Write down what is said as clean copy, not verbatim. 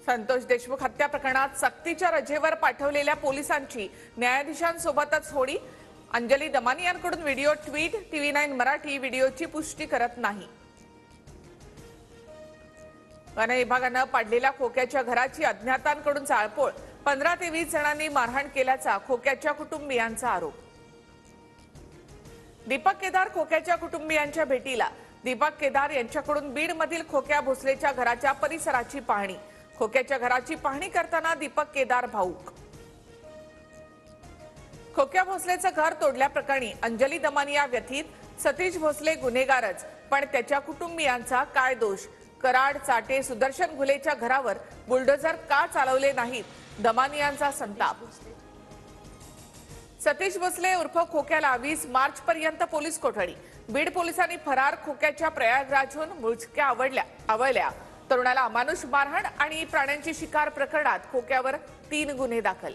संतोष देशमुख हत्या प्रकरणात सक्तीच्या रजेवर पाठवलेल्या पोलिसांची न्यायाधीशांसोबतच होडी। अंजली दमानियांकडून व्हिडिओ ट्विट। TV9 मराठी व्हिडिओची पुष्टी करत नाही। वन विभागानं पाडलेल्या खोक्याच्या घराची अज्ञातांकडून जाळपोळ। 15 ते 20 जणांनी मारहाण केल्याचा खोक्याच्या कुटुंबियांचा आरोप। दीपक केदार खोक्याच्या कुटुंबियांच्या भेटीला। दीपक केदार यांच्याकडून बीडमधील खोक्या भोसलेच्या घराच्या परिसराची पाहणी। खोक्याच्या घराची पाहणी करताना दीपक केदार भाऊक। खोक्या भोसलेचं घर तोडल्याप्रकरणी अंजली दमानिया व्यथित। सतीश भोसले गुन्हेगारच, पण त्याच्या कुटुंबियांचा काय दोष? कराड, चाटे, सुदर्शन घुलेच्या घरावर बुलडोझर का चालवले नाहीत? दमानियांचा संताप। सतीश भोसले उर्फ खोक्याला 20 मार्च पर्यंत पोलीस कोठडी। बीड पोलिसांनी फरार खोक्याच्या प्रयागराजहून मुचक्या आवळल्या। तरुणाला अमानुष मारहाण आणि प्राण्यांची शिकार प्रकरणात खोक्यावर 3 गुन्हे दाखल।